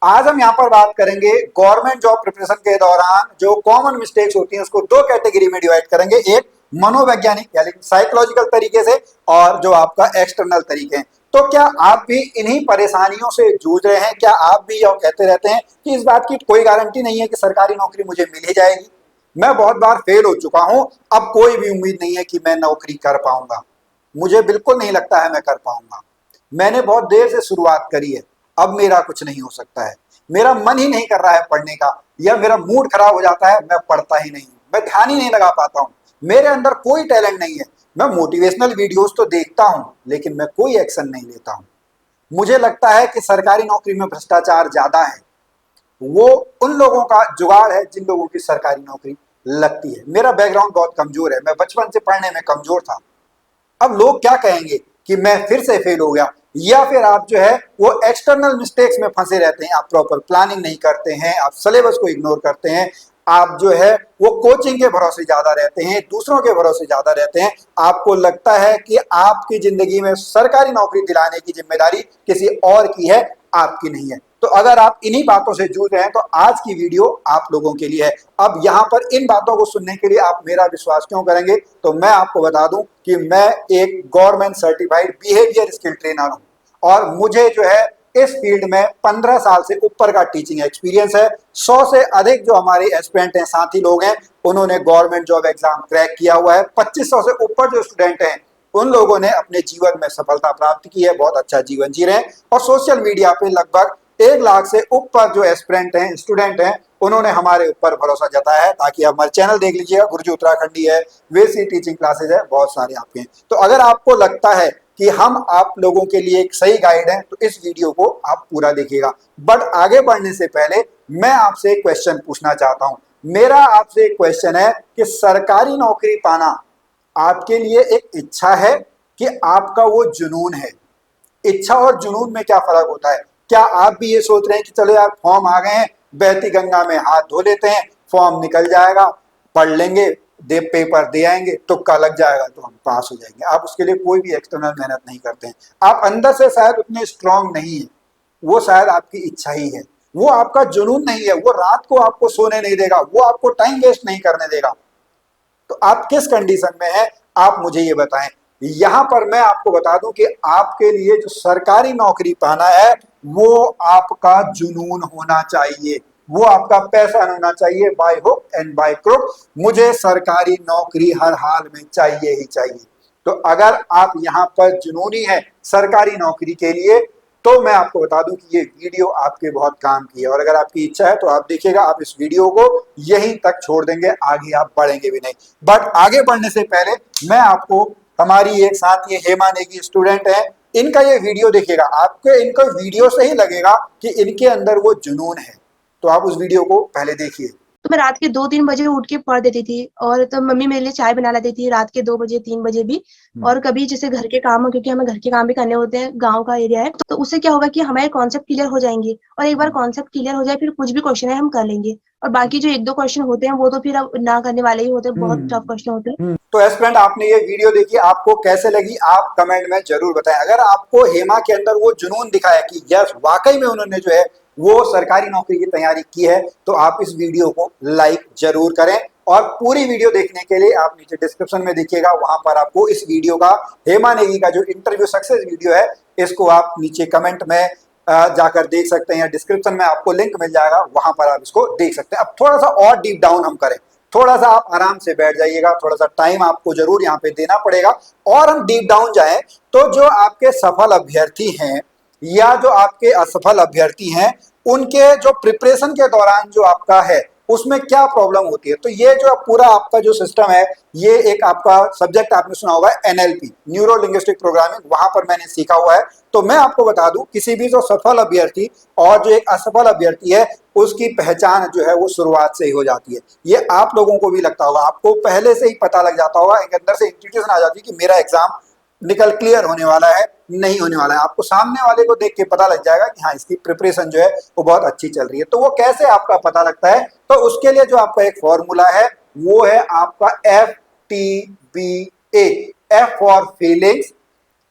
आज हम यहाँ पर बात करेंगे गवर्नमेंट जॉब प्रिपरेशन के दौरान जो कॉमन मिस्टेक्स होती हैं उसको दो कैटेगरी में डिवाइड करेंगे। एक मनोवैज्ञानिक यानी साइकोलॉजिकल तरीके से और जो आपका एक्सटर्नल तरीके हैं। तो क्या आप भी इन्हीं परेशानियों से जूझ रहे हैं? क्या आप भी यह कहते रहते हैं कि इस बात की कोई गारंटी नहीं है कि सरकारी नौकरी मुझे मिल ही जाएगी, मैं बहुत बार फेल हो चुका हूं, अब कोई भी उम्मीद नहीं है कि मैं नौकरी कर पाऊंगा, मुझे बिल्कुल नहीं लगता है मैं कर पाऊंगा, मैंने बहुत देर से शुरुआत करी है, अब मेरा कुछ नहीं हो सकता है, मेरा मन ही नहीं कर रहा है पढ़ने का, या मेरा मूड खराब हो जाता है, मैं पढ़ता ही नहीं, मैं ध्यान ही नहीं लगा पाता हूँ, मेरे अंदर कोई टैलेंट नहीं है, मैं मोटिवेशनल वीडियोस तो देखता हूँ लेकिन मैं कोई एक्शन नहीं लेता हूँ, मुझे लगता है कि सरकारी नौकरी में भ्रष्टाचार ज्यादा है। वो उन लोगों का जुगाड़ है जिन लोगों की सरकारी नौकरी लगती है। मेरा बैकग्राउंड बहुत कमजोर है, मैं बचपन से पढ़ने में कमजोर था। अब लोग क्या कहेंगे कि मैं फिर से फेल हो गया, या फिर आप जो है वो एक्सटर्नल मिस्टेक्स में फंसे रहते हैं, आप प्रॉपर प्लानिंग नहीं करते हैं, आप सिलेबस को इग्नोर करते हैं, आप जो है वो कोचिंग के भरोसे ज्यादा रहते हैं, दूसरों के भरोसे ज्यादा रहते हैं, आपको लगता है कि आपकी जिंदगी में सरकारी नौकरी दिलाने की जिम्मेदारी किसी और की है, आपकी नहीं है। तो अगर आप इन्हीं बातों से जूझ रहे हैं तो आज की वीडियो आप लोगों के लिए है। अब यहाँ पर इन बातों को सुनने के लिए आप मेरा विश्वास क्यों करेंगे? तो मैं आपको बता दूं कि मैं एक government certified behaviour skill trainer हूं और मुझे जो है इस फील्ड में 15 साल से ऊपर का टीचिंग एक्सपीरियंस है। 100 से अधिक जो हमारे एस्पिरेंट हैं, साथी लोग हैं, उन्होंने गवर्नमेंट जॉब एग्जाम क्रैक किया हुआ है। 2500 से ऊपर जो स्टूडेंट हैं उन लोगों ने अपने जीवन में सफलता प्राप्त की है, बहुत अच्छा जीवन जी रहे हैं। और सोशल मीडिया पे लगभग 1 लाख से ऊपर जो एस्पिरेंट हैं, स्टूडेंट हैं, उन्होंने हमारे ऊपर भरोसा जताया है। ताकि आप हमारे चैनल देख लीजिएगा, गुरुजी उत्तराखंडी है, वेसी टीचिंग क्लासेज है, बहुत सारे आपके हैं। तो अगर आपको लगता है कि हम आप लोगों के लिए एक सही गाइड हैं तो इस वीडियो को आप पूरा देखिएगा। बट आगे बढ़ने से पहले मैं आपसे एक क्वेश्चन पूछना चाहता हूं। मेरा आपसे एक क्वेश्चन है कि सरकारी नौकरी पाना आपके लिए एक इच्छा है कि आपका वो जुनून है? इच्छा और जुनून में क्या फर्क होता है? क्या आप भी ये सोच रहे हैं कि चलो यार फॉर्म आ गए हैं, बहती गंगा में हाथ धो लेते हैं, फॉर्म निकल जाएगा, पढ़ लेंगे, दे पेपर दे आएंगे, तुक्का लग जाएगा तो हम पास हो जाएंगे। आप उसके लिए कोई भी एक्सटर्नल मेहनत नहीं करते हैं, आप अंदर से शायद उतने स्ट्रांग नहीं है, वो शायद आपकी इच्छा ही है, वो आपका जुनून नहीं है, वो रात को आपको सोने नहीं देगा, वो आपको टाइम वेस्ट नहीं करने देगा। तो आप किस कंडीशन में हैं, आप मुझे ये बताएं। यहां पर मैं आपको बता दूं कि आपके लिए जो सरकारी नौकरी पाना है वो आपका जुनून होना चाहिए, वो आपका पैसा होना चाहिए, by hook and by crook. मुझे सरकारी नौकरी हर हाल में चाहिए ही चाहिए। तो अगर आप यहां पर जुनूनी है सरकारी नौकरी के लिए तो मैं आपको बता दूं कि ये वीडियो आपके बहुत काम की है। और अगर आपकी इच्छा है तो आप देखिएगा, आप इस वीडियो को यहीं तक छोड़ देंगे, आगे आप बढ़ेंगे भी नहीं। बट आगे बढ़ने से पहले मैं आपको, हमारी एक साथ ये हेमा नेगी स्टूडेंट है, इनका ये वीडियो देखिएगा, आपको इनको वीडियो से ही लगेगा कि इनके अंदर वो जुनून है। तो आप उस वीडियो को पहले देखिए। तो मैं रात के 2-3 बजे उठ के पढ़ देती थी, और तो मम्मी मेरे लिए चाय बना लेती थी रात के 2 बजे 3 बजे भी। और कभी जैसे घर के काम हो, क्योंकि हमें घर के काम भी करने होते हैं, गांव का एरिया है, तो उससे क्या होगा कि हमारे कॉन्सेप्ट क्लियर हो जाएंगे। और एक बार कॉन्सेप्ट क्लियर हो जाए फिर कुछ भी क्वेश्चन है हम कर लेंगे। और बाकी जो 1-2 क्वेश्चन होते हैं वो तो फिर अब ना करने वाले ही होते हैं, बहुत टफ क्वेश्चन होते हैं। तो एस्पिरेंट, आपने ये वीडियो देखी, आपको कैसे लगी आप कमेंट में जरूर बताएं। अगर आपको हेमा के अंदर वो जुनून दिखाया कि यस वाकई में उन्होंने जो है वो सरकारी नौकरी की तैयारी की है, तो आप इस वीडियो को लाइक जरूर करें। और पूरी वीडियो देखने के लिए आप नीचे डिस्क्रिप्शन में देखिएगा, वहां पर आपको इस वीडियो का, हेमा नेगी का जो इंटरव्यू सक्सेस वीडियो है, इसको आप नीचे कमेंट में जाकर देख सकते हैं, या डिस्क्रिप्शन में आपको लिंक मिल जाएगा, वहां पर आप इसको देख सकते हैं। अब थोड़ा सा और डीप डाउन हम करें, थोड़ा सा आप आराम से बैठ जाइएगा, थोड़ा सा टाइम आपको जरूर यहाँ पे देना पड़ेगा और हम डीप डाउन जाएं। तो जो आपके सफल अभ्यर्थी हैं या जो आपके असफल अभ्यर्थी हैं, उनके जो प्रिपरेशन के दौरान जो आपका है उसमें क्या प्रॉब्लम होती है? तो ये जो पूरा आपका जो सिस्टम है, ये एक आपका सब्जेक्ट आपने सुना होगा एनएलपी, न्यूरो लिंग्विस्टिक प्रोग्रामिंग, वहां पर मैंने सीखा हुआ है। तो मैं आपको बता दूं, किसी भी जो सफल अभ्यर्थी और जो एक असफल अभ्यर्थी है उसकी पहचान जो है वो शुरुआत से ही हो जाती है। ये आप लोगों को भी लगता होगा, आपको पहले से ही पता लग जाता होगा, एक अंदर से इंट्यूशन आ जाती है कि मेरा एग्जाम निकल क्लियर होने वाला है, नहीं होने वाला है। आपको सामने वाले को देख के पता लग जाएगा कि हाँ इसकी प्रिपरेशन जो है वो बहुत अच्छी चल रही है। तो वो कैसे आपका पता लगता है? तो उसके लिए जो आपका एक फॉर्मूला है वो है आपका FTBA। F for feelings,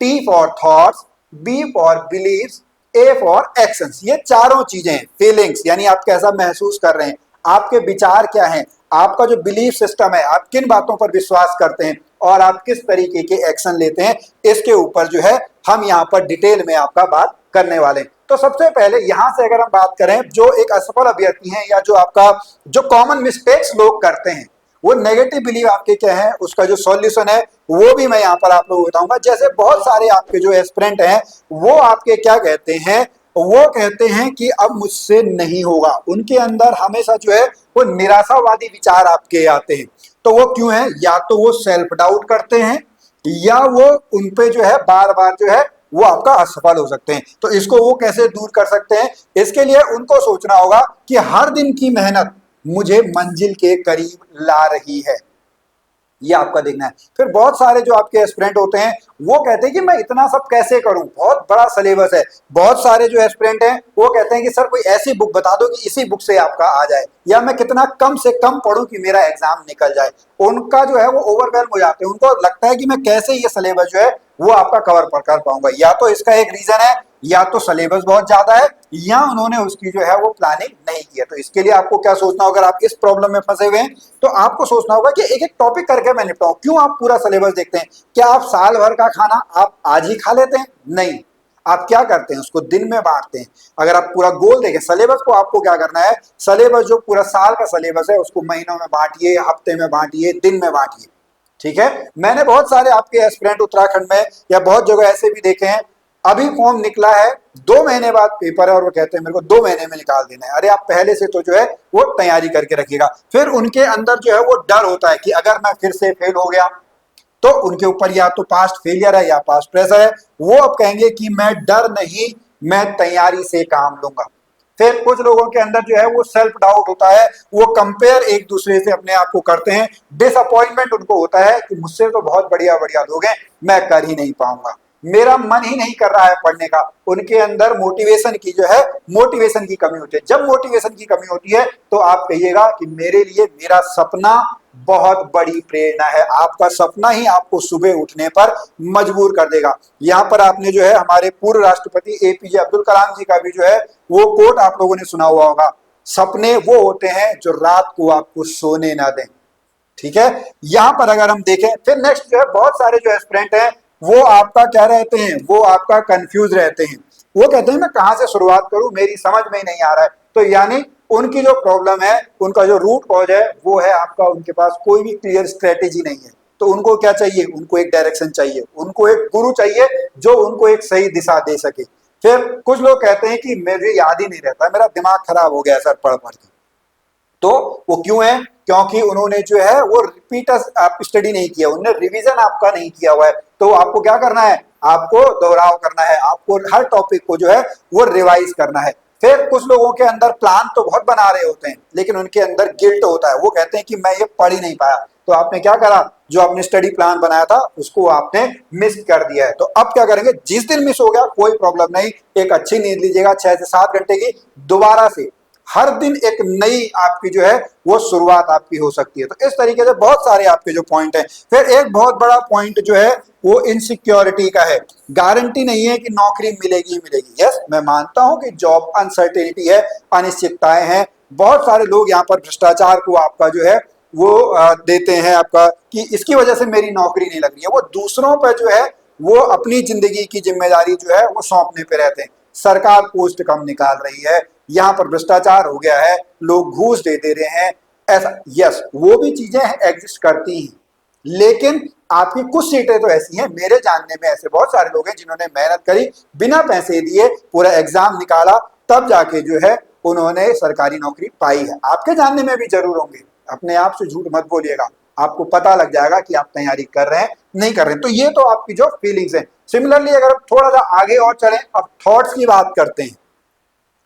T for thoughts, B for believes, A for actions. ये चारों चीजें, फीलिंग्स यानी आप कैसा महसूस कर रहे हैं, आपके विचार क्या हैं, आपका जो बिलीफ सिस्टम है, आप किन बातों पर विश्वास करते हैं और आप किस तरीके के एक्शन लेते हैं, इसके ऊपर जो है हम यहाँ पर डिटेल में आपका बात करने वाले हैं। तो सबसे पहले यहां से अगर हम बात करें, जो एक असफल अभ्यर्थी हैं या जो आपका जो कॉमन मिस्टेक्स लोग करते हैं, वो नेगेटिव बिलीव आपके क्या है, उसका जो सॉल्यूशन है वो भी मैं यहाँ पर आप लोगों को बताऊंगा। जैसे बहुत सारे आपके जो एस्पिरेंट हैं वो आपके क्या कहते हैं, वो कहते हैं कि अब मुझसे नहीं होगा, उनके अंदर हमेशा जो है वो निराशावादी विचार आपके आते हैं। तो वो क्यों है, या तो वो सेल्फ डाउट करते हैं या वो उनपे जो है बार बार जो है वो आपका असफल हो सकते हैं। तो इसको वो कैसे दूर कर सकते हैं, इसके लिए उनको सोचना होगा कि हर दिन की मेहनत मुझे मंजिल के करीब ला रही है, ये आपका देखना है। फिर बहुत सारे जो आपके एस्पिरेंट होते हैं वो कहते हैं कि मैं इतना सब कैसे करूं, बहुत बड़ा सिलेबस है। बहुत सारे जो एस्पिरेंट हैं वो कहते हैं कि सर कोई ऐसी बुक बता दो कि इसी बुक से आपका आ जाए, या मैं कितना कम से कम पढूं कि मेरा एग्जाम निकल जाए। उनका जो है वो ओवरवेल्म हो जाते हैं, उनको लगता है कि मैं कैसे ये सिलेबस जो है वो आपका कवर कर पाऊंगा। या तो इसका एक रीजन है, या तो सिलेबस बहुत ज्यादा है, या उन्होंने उसकी जो है वो प्लानिंग नहीं की है। तो इसके लिए आपको क्या सोचना होगा, अगर आप इस प्रॉब्लम में फंसे हुए हैं तो आपको सोचना होगा कि एक एक टॉपिक करके मैं निपटाऊं। क्यों आप पूरा सिलेबस देखते हैं? क्या आप साल भर का खाना आप आज ही खा लेते हैं? नहीं, आप क्या करते हैं, उसको दिन में बांटते हैं। अगर आप पूरा गोल देखें, सिलेबस को आपको क्या करना है, सिलेबस जो पूरा साल का सिलेबस है उसको महीनों में बांटिए, हफ्ते में बांटिए, दिन में बांटिए। ठीक है, मैंने बहुत सारे आपके एस्पिरेंट उत्तराखंड में या बहुत जगह ऐसे भी देखे हैं, अभी फॉर्म निकला है, 2 महीने बाद पेपर है और वो कहते हैं मेरे को 2 महीने में निकाल देना है। अरे आप पहले से तो जो है वो तैयारी करके रखिएगा। फिर उनके अंदर जो है वो डर होता है कि अगर मैं फिर से फेल हो गया तो उनके ऊपर या तो पास्ट फेलियर है या पास्ट प्रेशर है। वो अब कहेंगे कि मैं डर नहीं, मैं तैयारी से काम लूंगा। फिर कुछ लोगों के अंदर जो है वो सेल्फ डाउट होता है, वो कंपेयर एक दूसरे से अपने आप को करते हैं। डिसअपॉइंटमेंट उनको होता है कि मुझसे तो बहुत बढ़िया बढ़िया लोग हैं, मैं कर ही नहीं पाऊंगा, मेरा मन ही नहीं कर रहा है पढ़ने का। उनके अंदर मोटिवेशन की जो है, मोटिवेशन की कमी होती है। जब मोटिवेशन की कमी होती है तो आप कहिएगा कि मेरे लिए मेरा सपना बहुत बड़ी प्रेरणा है। आपका सपना ही आपको सुबह उठने पर मजबूर कर देगा। यहाँ पर आपने जो है हमारे पूर्व राष्ट्रपति एपीजे अब्दुल कलाम जी का भी जो है वो कोट आप लोगों ने सुना हुआ होगा, सपने वो होते हैं जो रात को आपको सोने ना दें। ठीक है, यहां पर अगर हम देखें, फिर नेक्स्ट जो है बहुत सारे जो एस्पिरेंट हैं वो आपका क्या रहते हैं, वो आपका कंफ्यूज रहते हैं। वो कहते हैं मैं कहां से शुरुआत करूं, मेरी समझ में ही नहीं आ रहा है। तो यानी उनकी जो प्रॉब्लम है, उनका जो रूट कॉज है वो है आपका, उनके पास कोई भी क्लियर स्ट्रेटेजी नहीं है। तो उनको क्या चाहिए, उनको एक डायरेक्शन चाहिए, उनको एक गुरु चाहिए जो उनको एक सही दिशा दे सके। फिर कुछ लोग कहते हैं कि मुझे याद ही नहीं रहता, मेरा दिमाग खराब हो गया सर पढ़ पढ़ के। तो वो क्यों है, क्योंकि उन्होंने जो है वो रिपीट आप स्टडी नहीं किया, उन्होंने रिवीजन आपका नहीं किया हुआ है। तो आपको क्या करना है, आपको दोहराव करना है, आपको हर टॉपिक को जो है वो रिवाइज करना है। फिर कुछ लोगों के अंदर प्लान तो बहुत बना रहे होते हैं लेकिन उनके अंदर गिल्ट होता है, वो कहते हैं कि मैं ये पढ़ ही नहीं पाया। तो आपने क्या करा, जो आपने स्टडी प्लान बनाया था उसको आपने मिस कर दिया है। तो अब क्या करेंगे, जिस दिन मिस हो गया कोई प्रॉब्लम नहीं, एक अच्छी नींद लीजिएगा 6 से 7 घंटे की, दोबारा से हर दिन एक नई आपकी जो है वो शुरुआत आपकी हो सकती है। तो इस तरीके से बहुत सारे आपके जो पॉइंट हैं। फिर एक बहुत बड़ा पॉइंट जो है वो इनसिक्योरिटी का है। गारंटी नहीं है कि नौकरी मिलेगी ही मिलेगी। यस, मैं मानता हूं कि जॉब अनसर्टेनिटी है, अनिश्चितताएं हैं। बहुत सारे लोग यहाँ पर भ्रष्टाचार को आपका जो है वो देते हैं आपका कि इसकी वजह से मेरी नौकरी नहीं लग रही है। वो दूसरों पर जो है वो अपनी जिंदगी की जिम्मेदारी जो है वो सौंपने पे रहते हैं। सरकार पोस्ट कम निकाल रही है, यहाँ पर भ्रष्टाचार हो गया है, लोग घूस दे रहे हैं, ऐसा। यस, वो भी चीजें एग्जिस्ट करती हैं, लेकिन आपकी कुछ सीटें तो ऐसी हैं, मेरे जानने में ऐसे बहुत सारे लोग हैं जिन्होंने मेहनत करी, बिना पैसे दिए पूरा एग्जाम निकाला, तब जाके जो है उन्होंने सरकारी नौकरी पाई है। आपके जानने में भी जरूर होंगे, अपने आप से झूठ मत बोलिएगा, आपको पता लग जाएगा कि आप तैयारी कर रहे हैं नहीं कर रहे हैं। तो ये तो आपकी जो फीलिंग्स हैं। सिमिलरली अगर थोड़ा सा आगे और चलें, अब थॉट्स की बात करते हैं।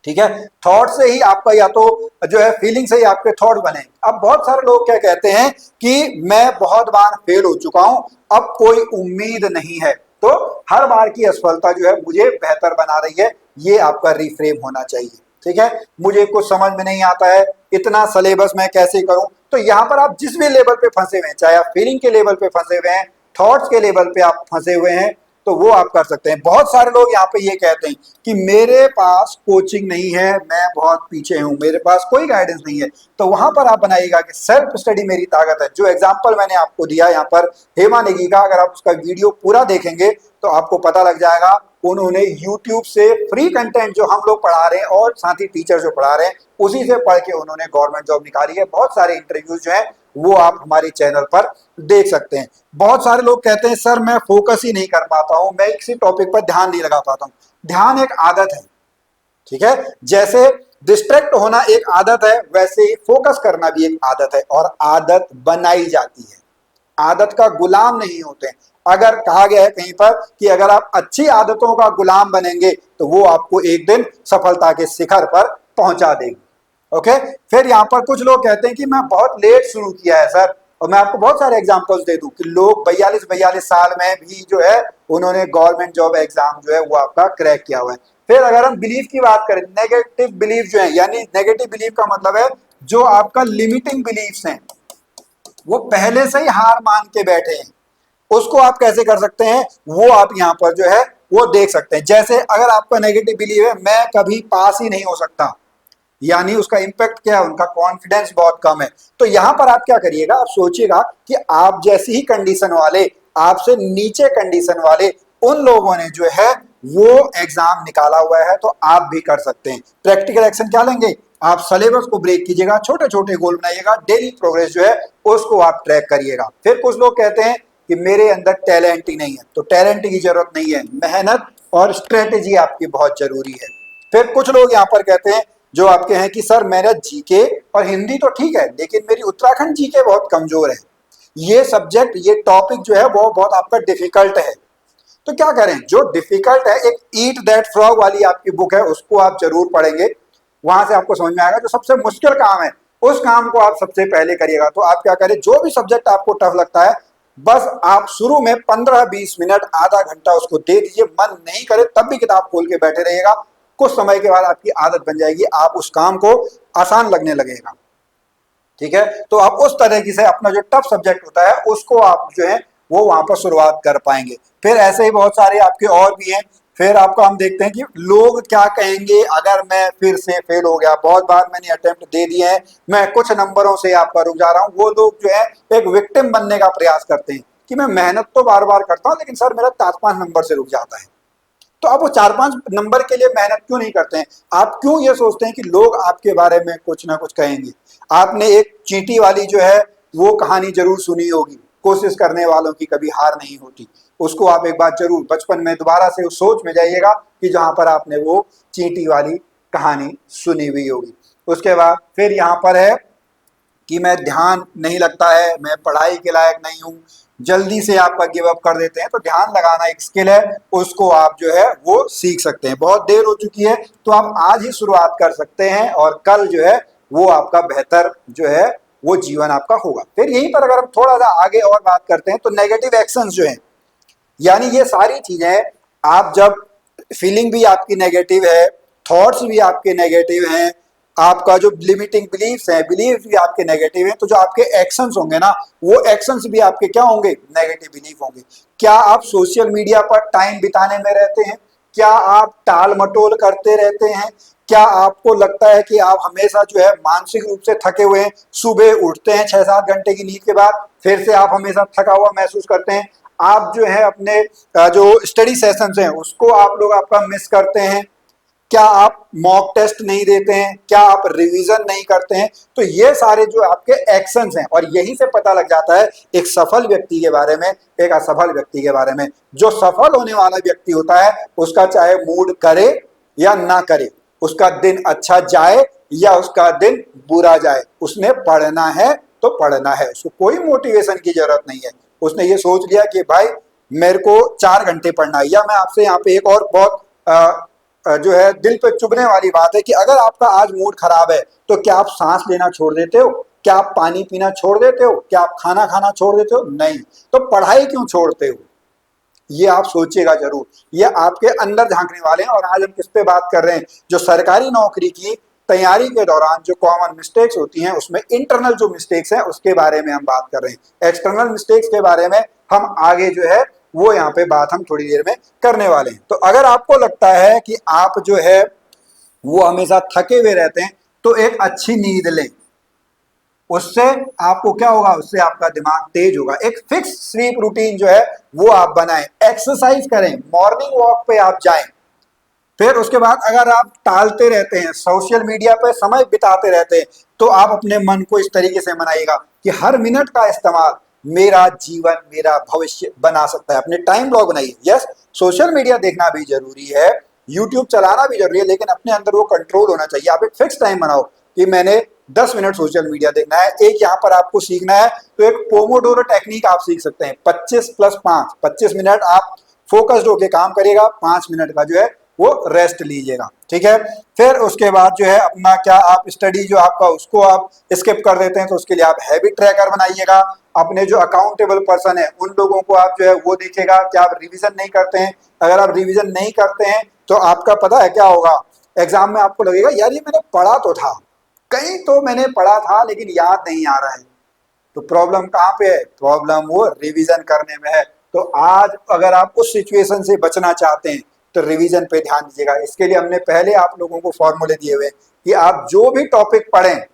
ठीक है, थॉट से ही आपका या तो जो है फीलिंग से ही आपके थॉट बने। अब बहुत सारे लोग क्या कहते हैं कि मैं बहुत बार फेल हो चुका हूं, अब कोई उम्मीद नहीं है, तो हर बार की असफलता जो है मुझे बेहतर बना रही है। ये आपका रिफ्रेम होना चाहिए। ठीक है, मुझे कुछ समझ में नहीं आता है, इतना सिलेबस मैं कैसे करूं। तो यहाँ पर आप जिस भी लेवल पे फंसे हुए हैं, चाहे आप फीलिंग के लेवल पे फंसे हुए हैं, थॉट्स के लेवल पे आप फंसे हुए हैं, तो वो आप कर सकते हैं। बहुत सारे लोग यहाँ पे ये कहते हैं कि मेरे पास कोचिंग नहीं है, मैं बहुत पीछे हूँ, मेरे पास कोई गाइडेंस नहीं है। तो वहां पर आप बनाइएगा कि सेल्फ स्टडी मेरी ताकत है। जो एग्जाम्पल मैंने आपको दिया यहाँ पर हेमा नेगी का, अगर आप उसका वीडियो पूरा देखेंगे तो आपको पता लग जाएगा उन्होंने YouTube से फ्री कंटेंट जो हम लोग पढ़ा रहे हैं और साथ ही टीचर जो पढ़ा रहे हैं उसी से पढ़ के उन्होंने गवर्नमेंट जॉब निकाली है। बहुत सारे इंटरव्यूज जो हैं वो आप हमारे चैनल पर देख सकते हैं। बहुत सारे लोग कहते हैं सर मैं फोकस ही नहीं कर पाता हूं, मैं किसी टॉपिक पर ध्यान नहीं लगा पाता हूं। ध्यान एक आदत है, ठीक है। जैसे डिस्ट्रैक्ट होना एक आदत है, वैसे ही फोकस करना भी एक आदत है, और आदत बनाई जाती है, आदत का गुलाम नहीं होते हैं। अगर कहा गया है कहीं पर कि अगर आप अच्छी आदतों का गुलाम बनेंगे तो वो आपको एक दिन सफलता के शिखर पर पहुंचा देगी। ओके। फिर यहाँ पर कुछ लोग कहते हैं कि मैं बहुत लेट शुरू किया है सर, और मैं आपको बहुत सारे एग्जांपल्स दे दूं कि लोग 42 साल में भी जो है उन्होंने गवर्नमेंट जॉब एग्जाम जो है वो आपका क्रैक किया हुआ है। फिर अगर हम बिलीफ की बात करें, नेगेटिव बिलीफ जो है, यानी नेगेटिव बिलीफ का मतलब है जो आपका लिमिटिंग बिलीफ्स हैं, वो पहले से ही हार मान के बैठे हैं, उसको आप कैसे कर सकते हैं वो आप यहाँ पर जो है वो देख सकते हैं। जैसे अगर आपका नेगेटिव बिलीव है मैं कभी पास ही नहीं हो सकता, यानी उसका इंपैक्ट क्या है, उनका कॉन्फिडेंस बहुत कम है। तो यहां पर आप क्या करिएगा, आप सोचिएगा कि आप जैसी ही कंडीशन वाले, आपसे नीचे कंडीशन वाले उन लोगों ने जो है वो एग्जाम निकाला हुआ है, तो आप भी कर सकते हैं। प्रैक्टिकल एक्शन क्या लेंगे, आप सिलेबस को ब्रेक कीजिएगा, छोटे छोटे गोल बनाइएगा, डेली प्रोग्रेस जो है उसको आप ट्रैक करिएगा। फिर कुछ लोग कहते हैं कि मेरे अंदर टैलेंट ही नहीं है, तो टैलेंट की जरूरत नहीं है, मेहनत और स्ट्रेटेजी आपकी बहुत जरूरी है। फिर कुछ लोग यहाँ पर कहते हैं जो आपके हैं कि सर मेरा जीके और हिंदी तो ठीक है लेकिन मेरी उत्तराखंड जीके बहुत कमजोर है, ये सब्जेक्ट ये टॉपिक जो है वो बहुत आपका डिफिकल्ट है। तो क्या करें, जो डिफिकल्ट है, एक ईट दैट फ्रॉग वाली आपकी बुक है उसको आप जरूर पढ़ेंगे, वहां से आपको समझ में आएगा जो सबसे मुश्किल काम है उस काम को आप सबसे पहले करिएगा। तो आप क्या करें, जो भी सब्जेक्ट आपको टफ लगता है बस आप शुरू में 15-20 मिनट आधा घंटा उसको दे दीजिए, मन नहीं करे तब भी किताब खोल के बैठे रहिएगा, कुछ समय के बाद आपकी आदत बन जाएगी, आप उस काम को आसान लगने लगेगा। ठीक है, तो आप उस तरीके से अपना जो टफ सब्जेक्ट होता है उसको आप जो है वो वहां पर शुरुआत कर पाएंगे। फिर ऐसे ही बहुत सारे आपके और भी हैं। फिर आपको हम देखते हैं कि लोग क्या कहेंगे अगर मैं फिर से फेल हो गया, बहुत बार मैंने अटेम्प्ट दे दिए हैं, मैं कुछ नंबरों से आपका रुक जा रहा हूं। वो लोग जो है एक विक्टिम बनने का प्रयास करते हैं कि मैं मेहनत तो बार बार करता हूं लेकिन सर मेरा 4-5 नंबर से रुक जाता है। तो आप वो 4-5 नंबर के लिए मेहनत क्यों नहीं करते हैं, आप क्यों ये सोचते हैं कि लोग आपके बारे में कुछ ना कुछ कहेंगे। आपने एक चींटी वाली जो है वो कहानी जरूर सुनी होगी, कोशिश करने वालों की कभी हार नहीं होती। उसको आप एक बार जरूर बचपन में दोबारा से उस सोच में जाइएगा कि जहां पर आपने वो चींटी वाली कहानी सुनी हुई होगी। उसके बाद फिर यहाँ पर है कि मैं ध्यान नहीं लगता है, मैं पढ़ाई के लायक नहीं हूँ, जल्दी से आपका गिव अप कर देते हैं। तो ध्यान लगाना एक स्किल है, उसको आप जो है वो सीख सकते हैं। बहुत देर हो चुकी है तो आप आज ही शुरुआत कर सकते हैं और कल जो है वो आपका बेहतर जो है वो जीवन आपका होगा। फिर यहीं पर अगर हम थोड़ा सा आगे और बात करते हैं तो नेगेटिव एक्शंस जो है, यानी ये सारी चीजें आप जब फीलिंग भी आपकी नेगेटिव है, थॉट्स भी आपके नेगेटिव हैं, आपका जो लिमिटिंग बिलीफ्स हैं, बिलीफ भी आपके नेगेटिव हैं, तो जो आपके एक्शंस होंगे ना वो एक्शंस भी आपके क्या होंगे, नेगेटिव बिलीफ होंगे। क्या आप सोशल मीडिया पर टाइम बिताने में रहते हैं, क्या आप टाल मटोल करते रहते हैं, क्या आपको लगता है कि आप हमेशा जो है मानसिक रूप से थके हुए हैं, सुबह उठते हैं 6-7 घंटे की नींद के बाद फिर से आप हमेशा थका हुआ महसूस करते हैं, आप जो है अपने जो स्टडी सेशंस हैं उसको आप लोग आपका मिस करते हैं, क्या आप मॉक टेस्ट नहीं देते हैं, क्या आप रिवीजन नहीं करते हैं। तो ये सारे जो आपके एक्शंस हैं, और यहीं से पता लग जाता है एक सफल व्यक्ति के बारे में, एक असफल व्यक्ति के बारे में। जो सफल होने वाला व्यक्ति होता है उसका चाहे मूड करे या ना करे, उसका दिन अच्छा जाए या उसका दिन बुरा जाए, उसने पढ़ना है तो पढ़ना है, उसको कोई मोटिवेशन की जरूरत नहीं है। उसने ये सोच लिया कि भाई मेरे को 4 घंटे पढ़ना है। या मैं आपसे यहाँ पे एक और बहुत जो है दिल पे चुभने वाली बात है कि अगर आपका आज मूड खराब है तो क्या आप सांस लेना छोड़ देते हो, क्या आप पानी पीना छोड़ देते हो, क्या आप खाना खाना छोड़ देते हो, नहीं। तो पढ़ाई क्यों छोड़ते हो, ये आप सोचिएगा जरूर। ये आपके अंदर झांकने वाले हैं। और आज हम किस पे बात कर रहे हैं, जो सरकारी नौकरी की तैयारी के दौरान जो कॉमन मिस्टेक्स होती हैं उसमें इंटरनल जो मिस्टेक्स हैं उसके बारे में हम बात कर रहे हैं। एक्सटर्नल मिस्टेक्स के बारे में हम आगे जो है वो यहाँ पे बात हम थोड़ी देर में करने वाले हैं। तो अगर आपको लगता है कि आप जो है वो हमेशा थके हुए रहते हैं, तो एक अच्छी नींद लें। उससे आपको क्या होगा, उससे आपका दिमाग तेज होगा। एक फिक्स स्लीप रूटीन जो है वो आप बनाएं, एक्सरसाइज करें, मॉर्निंग वॉक पे आप जाएं। फिर उसके बाद अगर आप टालते रहते हैं, सोशल मीडिया पे समय बिताते रहते हैं, तो आप अपने मन को इस तरीके से मनाइएगा कि हर मिनट का इस्तेमाल मेरा जीवन, मेरा भविष्य बना सकता है। अपने टाइम ब्लॉक बनाइए। यस, सोशल मीडिया देखना भी जरूरी है, यूट्यूब चलाना भी जरूरी है, लेकिन अपने अंदर वो कंट्रोल होना चाहिए। आप एक फिक्स टाइम बनाओ कि मैंने 10 मिनट सोशल मीडिया देखना है। एक यहाँ पर आपको सीखना है तो एक पोमोडोरो टेक्निक आप सीख सकते हैं। 25+5, 25 मिनट आप फोकस्ड होकर काम करेगा, 5 मिनट का जो है वो रेस्ट लीजिएगा। ठीक है, फिर उसके बाद जो है अपना क्या, आप स्टडी जो आपका उसको आप स्किप कर देते हैं, तो उसके लिए आप हैबिट ट्रैकर बनाइएगा। अपने जो अकाउंटेबल पर्सन है उन लोगों को आप जो है वो देखिएगा कि आप रिवीजन नहीं करते हैं। अगर आप रिवीजन नहीं करते हैं तो आपका पता है क्या होगा, एग्जाम में आपको लगेगा यार ये मैंने पढ़ा तो था, कहीं तो मैंने पढ़ा था लेकिन याद नहीं आ रहा है। तो प्रॉब्लम कहाँ पे है, प्रॉब्लम वो रिवीजन करने में है। तो आज अगर आप उस सिचुएशन से बचना चाहते हैं तो रिवीजन पे ध्यान दीजिएगा। इसके लिए हमने पहले आप लोगों को फॉर्मूले दिए हुए कि आप जो भी टॉपिक पढ़ें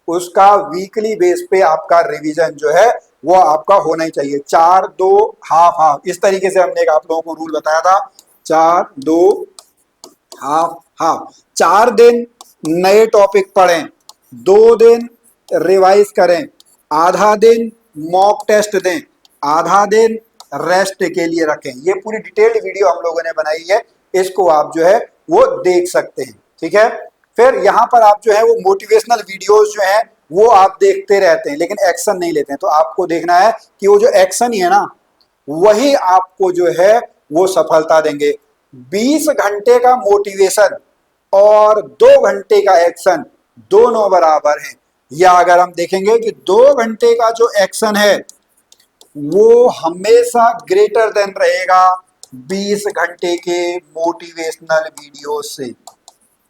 उसका वीकली बेस पे आपका रिवीजन जो है वो आपका होना ही चाहिए। 4-2 हाफ हाफ, इस तरीके से हमने आप लोगों को रूल बताया था। 4-2 हाफ हाफ, 4 दिन नए टॉपिक पढ़ें, 2 दिन रिवाइज करें, आधा दिन मॉक टेस्ट दें, आधा दिन रेस्ट के लिए रखें। ये पूरी डिटेल्ड वीडियो हम लोगों ने बनाई है, इसको आप जो है वो देख सकते हैं। ठीक है, फिर यहाँ पर आप जो है वो मोटिवेशनल वीडियोस जो हैं वो आप देखते रहते हैं लेकिन एक्शन नहीं लेते हैं। तो आपको देखना है कि वो जो एक्शन ही है ना, वही आपको जो है वो सफलता देंगे। 20 घंटे का मोटिवेशन और 2 घंटे का एक्शन दोनों बराबर हैं। या अगर हम देखेंगे कि 2 घंटे का जो एक्शन है वो हमेशा ग्रेटर देन रहेगा 20 घंटे के मोटिवेशनल वीडियो से।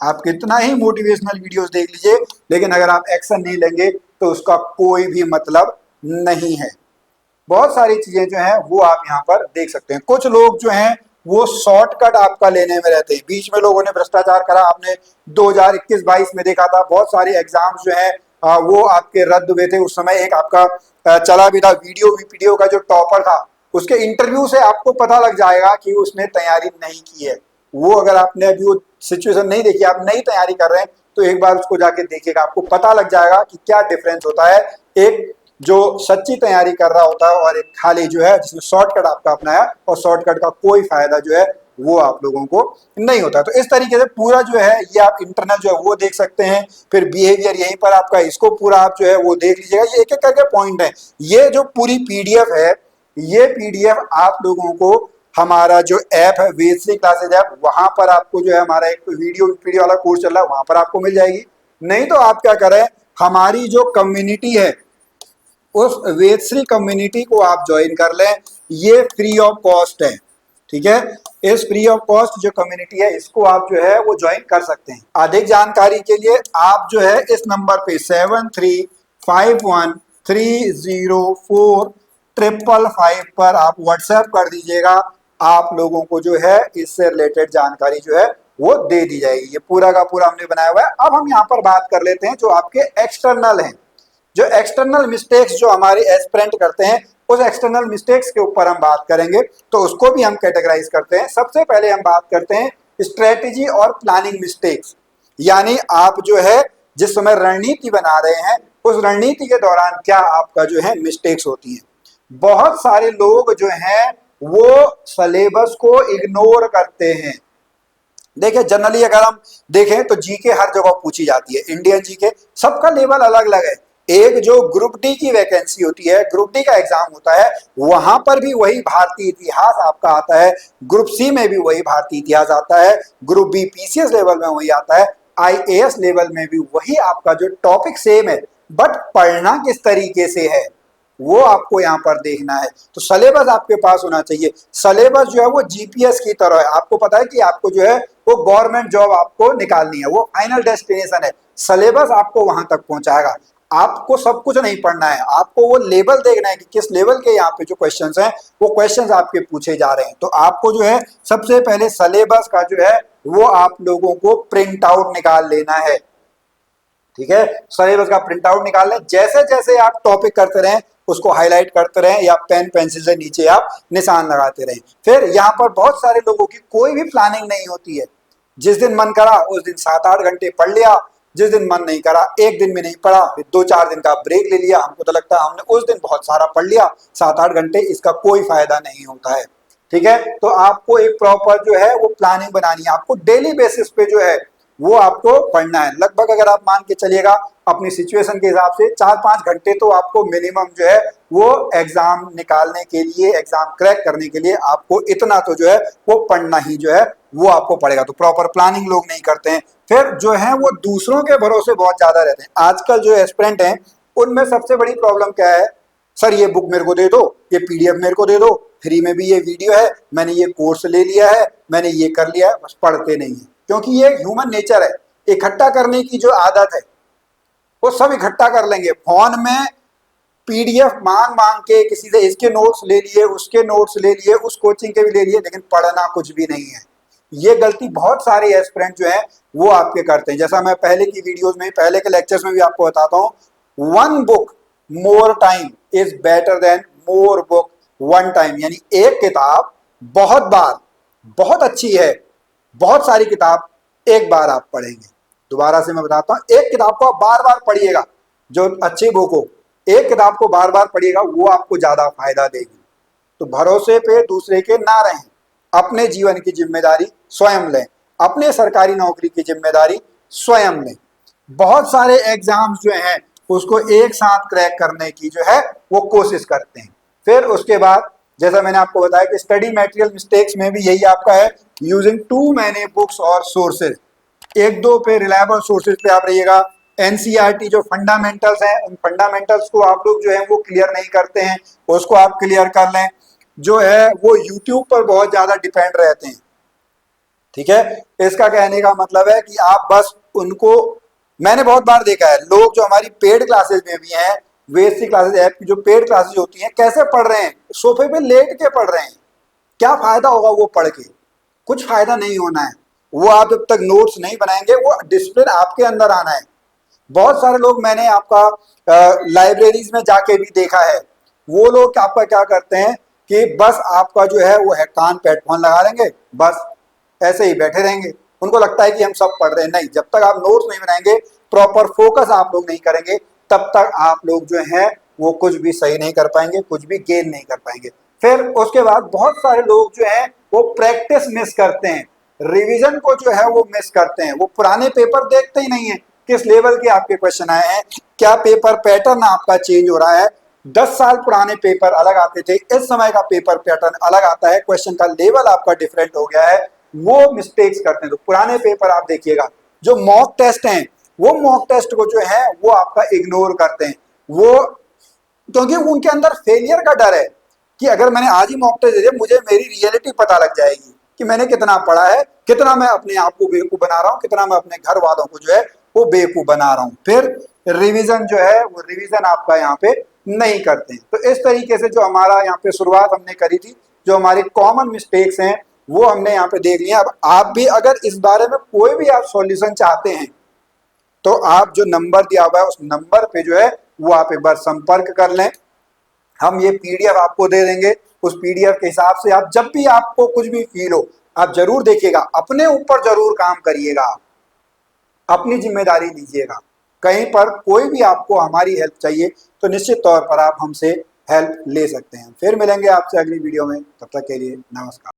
आप कितना ही मोटिवेशनल वीडियोस देख लीजिए, लेकिन अगर आप एक्शन नहीं लेंगे तो उसका कोई भी मतलब नहीं है। बहुत सारी चीजें जो हैं वो आप यहाँ पर देख सकते हैं। कुछ लोग जो हैं वो शॉर्टकट आपका लेने में रहते हैं। बीच में लोगों ने भ्रष्टाचार करा, आपने 2021-22 में देखा था, बहुत सारे एग्जाम्स जो हैं वो आपके रद्द हुए थे। उस समय एक आपका चला भी था वीडियो का जो टॉपर था, उसके इंटरव्यू से आपको पता लग जाएगा कि उसने तैयारी नहीं की है। वो अगर आपने अभी वो सिचुएशन नहीं देखी, आप नई तैयारी कर रहे हैं, तो एक बार उसको जाके देखिएगा, आपको पता लग जाएगा कि क्या डिफरेंस होता है एक जो सच्ची तैयारी कर रहा होता है और एक खाली जो है जिसने शॉर्टकट आपका अपनाया, और शॉर्टकट का कोई फायदा जो है वो आप लोगों को नहीं होता। तो इस तरीके से पूरा जो है ये आप इंटरनल जो है वो देख सकते हैं। फिर बिहेवियर यहीं पर आपका, इसको पूरा आप जो है वो देख लीजिएगा। ये एक एक करके पॉइंट है। ये जो पूरी पीडीएफ है, ये पीडीएफ आप लोगों को हमारा जो ऐप है वेदश्री क्लासेज ऐप, वहां पर आपको जो है हमारा एक वीडियो वाला कोर्स चल रहा है, वहां पर आपको मिल जाएगी। नहीं तो आप क्या करें, हमारी जो कम्युनिटी है उस वेदश्री कम्युनिटी को आप ज्वाइन कर लें। ये फ्री ऑफ कॉस्ट है। ठीक है, इस फ्री ऑफ कॉस्ट जो कम्युनिटी है इसको आप जो है वो ज्वाइन कर सकते हैं। अधिक जानकारी के लिए आप जो है इस नंबर पे 7351304555 पर आप व्हाट्सएप कर दीजिएगा। आप लोगों को जो है इससे रिलेटेड जानकारी जो है वो दे दी जाएगी। ये पूरा का पूरा हमने बनाया हुआ है। अब हम यहाँ पर बात कर लेते हैं जो आपके एक्सटर्नल हैं, जो एक्सटर्नल मिस्टेक्स जो हमारे एस्पिरेंट करते हैं, उस एक्सटर्नल मिस्टेक्स के ऊपर हम बात करेंगे। तो उसको भी हम कैटेगराइज करते हैं। सबसे पहले हम बात करते हैं स्ट्रेटेजी और प्लानिंग मिस्टेक्स, यानी आप जो है जिस समय रणनीति बना रहे हैं उस रणनीति के दौरान क्या आपका जो है मिस्टेक्स होती हैं। बहुत सारे लोग जो हैं वो सिलेबस को इग्नोर करते हैं। देखिए जनरली अगर हम देखें तो जीके हर जगह पूछी जाती है, इंडियन जीके सबका लेवल अलग अलग है। एक जो ग्रुप डी की वैकेंसी होती है, ग्रुप डी का एग्जाम होता है, वहां पर भी वही भारतीय इतिहास आपका आता है। ग्रुप सी में भी वही भारतीय इतिहास आता है। ग्रुप बी पीसीएस लेवल में वही आता है। आईएएस लेवल में भी वही आपका जो टॉपिक सेम है, बट पढ़ना किस तरीके से है वो आपको यहाँ पर देखना है। तो सिलेबस आपके पास होना चाहिए। सिलेबस जो है वो जीपीएस की तरह है। आपको पता है कि आपको जो है वो गवर्नमेंट जॉब आपको निकालनी है, वो फाइनल डेस्टिनेशन है। सिलेबस आपको वहां तक पहुंचाएगा। आपको सब कुछ नहीं पढ़ना है, आपको वो लेवल देखना है कि किस लेवल के यहाँ पे जो क्वेश्चंस हैं वो क्वेश्चंस आपके पूछे जा रहे हैं। तो आपको जो है सबसे पहले सिलेबस का जो है वो आप लोगों को प्रिंट आउट निकाल लेना है। ठीक है, सिलेबस का प्रिंट आउट निकाल लें। जैसे जैसे आप टॉपिक करते रहें उसको हाईलाइट करते रहें या पेन पेंसिल से नीचे आप निशान लगाते रहें। फिर यहाँ पर बहुत सारे लोगों की कोई भी प्लानिंग नहीं होती है, जिस दिन मन करा उस दिन 7-8 घंटे पढ़ लिया, जिस दिन मन नहीं करा एक दिन में नहीं पढ़ा, फिर 2-4 दिन का ब्रेक ले लिया। हमको तो लगता है हमने उस दिन बहुत सारा पढ़ लिया, 7-8 घंटे, इसका कोई फायदा नहीं होता है। ठीक है, तो आपको एक प्रॉपर जो है वो प्लानिंग बनानी है, आपको डेली बेसिस पे जो है वो आपको पढ़ना है। लगभग अगर आप मान के चलिएगा अपनी सिचुएशन के हिसाब से 4-5 घंटे तो आपको मिनिमम जो है वो एग्जाम निकालने के लिए, एग्जाम क्रैक करने के लिए आपको इतना तो जो है वो पढ़ना ही जो है वो आपको पड़ेगा। तो प्रॉपर प्लानिंग लोग नहीं करते हैं, फिर जो है वो दूसरों के भरोसे बहुत ज्यादा रहते हैं। आजकल जो एस्पिरेंट हैं उनमें सबसे बड़ी प्रॉब्लम क्या है, सर ये बुक मेरे को दे दो, ये पीडीएफ मेरे को दे दो, फ्री में भी ये वीडियो है, मैंने ये कोर्स ले लिया है, मैंने ये कर लिया है, बस पढ़ते नहीं है। क्योंकि ये ह्यूमन नेचर है, इकट्ठा करने की जो आदत है वो सब इकट्ठा कर लेंगे। फोन में पीडीएफ मांग मांग के किसी से इसके नोट्स ले लिए, उसके नोट्स ले लिए, उस कोचिंग के भी ले लिए, लेकिन पढ़ना कुछ भी नहीं है। ये गलती बहुत सारे एस्पिरेंट जो है वो आपके करते हैं। जैसा मैं पहले की वीडियोस में, पहले के लेक्चर्स में भी आपको बताता हूँ, one book more time is better than more book one time. यानी एक किताब बहुत बार बहुत अच्छी है, बहुत सारी किताब एक बार आप पढ़ेंगे। दोबारा से मैं बताता हूँ, एक किताब को आप बार बार पढ़िएगा, जो अच्छी बुक हो, एक किताब को बार बार पढ़िएगा, वो आपको ज्यादा फायदा देगी। तो भरोसे पे दूसरे के ना रहें, अपने जीवन की जिम्मेदारी स्वयं लें, अपने सरकारी नौकरी की जिम्मेदारी स्वयं लें। बहुत सारे एग्जाम्स जो हैं उसको एक साथ क्रैक करने की जो है वो कोशिश करते हैं। फिर उसके बाद जैसा मैंने आपको बताया कि स्टडी मटेरियल मिस्टेक्स में भी यही आपका है, यूजिंग टू मैनी बुक्स और सोर्सेज। एक दो पे रिलायबल सोर्सेज पे आप रहिएगा। एनसीईआरटी जो फंडामेंटल्स हैं उन फंडामेंटल्स को आप लोग जो है वो क्लियर नहीं करते हैं, उसको आप क्लियर कर लें। जो है वो यूट्यूब पर बहुत ज्यादा डिपेंड रहते हैं। ठीक है, इसका कहने का मतलब है कि आप बस उनको, मैंने बहुत बार देखा है लोग जो हमारी पेड क्लासेस में भी हैं, वेस्टी क्लासेस ऐप की जो पेड क्लासेस होती हैं, कैसे पढ़ रहे हैं, सोफे पे लेट के पढ़ रहे हैं। क्या फायदा होगा वो पढ़ के, कुछ फायदा नहीं होना है। वो आप जब तक नोट्स नहीं बनाएंगे, वो डिसिप्लिन आपके अंदर आना है। बहुत सारे लोग मैंने आपका लाइब्रेरीज में जाके भी देखा है, वो लोग आपका क्या करते हैं कि बस आपका जो है वो है कान पे हेडफोन लगा लेंगे, बस ऐसे ही बैठे रहेंगे। उनको लगता है कि हम सब पढ़ रहे हैं। नहीं, जब तक आप नोट्स नहीं बनाएंगे, प्रॉपर फोकस आप लोग नहीं करेंगे, तब तक आप लोग जो है वो कुछ भी सही नहीं कर पाएंगे, कुछ भी गेन नहीं कर पाएंगे। फिर उसके बाद बहुत सारे लोग जो है वो प्रैक्टिस मिस करते हैं, रिवीजन को जो है वो मिस करते हैं। वो पुराने पेपर देखते ही नहीं है, किस लेवल के आपके क्वेश्चन आए हैं, क्या पेपर पैटर्न आपका चेंज हो रहा है। 10 साल पुराने पेपर अलग आते थे, इस समय का पेपर पैटर्न अलग आता है, क्वेश्चन का लेवल आपका डिफरेंट हो गया है, वो मिस्टेक्स करते हैं। तो पुराने पेपर आप देखिएगा, जो मॉक टेस्ट हैं वो मॉक टेस्ट को जो है वो आपका इग्नोर करते हैं। वो क्योंकि उनके अंदर फेलियर का डर है कि अगर मैंने आज ही मॉक टेस्ट दे दिया, मुझे मेरी रियलिटी पता लग जाएगी कि मैंने कितना पढ़ा है, कितना मैं अपने आप को बेवकूफ बना रहा हूँ, कितना मैं अपने घर वालों को जो है वो बेवकूफ बना रहा हूँ। फिर रिवीजन जो है वो रिवीजन आपका यहाँ पे नहीं करते हैं। तो इस तरीके से जो हमारा यहाँ पे शुरुआत हमने करी थी, जो हमारी कॉमन मिस्टेक्स हैं वो हमने यहाँ पे देख लिया। अब आप भी अगर इस बारे में कोई भी आप सॉल्यूशन चाहते हैं तो आप जो नंबर दिया हुआ है उस नंबर पे जो है वो आप एक बार संपर्क कर लें। हम ये पीडीएफ आपको दे देंगे, उस पीडीएफ के हिसाब से आप जब भी आपको कुछ भी फील हो आप जरूर देखिएगा, अपने ऊपर जरूर काम करिएगा, अपनी जिम्मेदारी लीजिएगा। कहीं पर कोई भी आपको हमारी हेल्प चाहिए तो निश्चित तौर पर आप हमसे हेल्प ले सकते हैं। फिर मिलेंगे आपसे अगली वीडियो में, तब तक के लिए नमस्कार।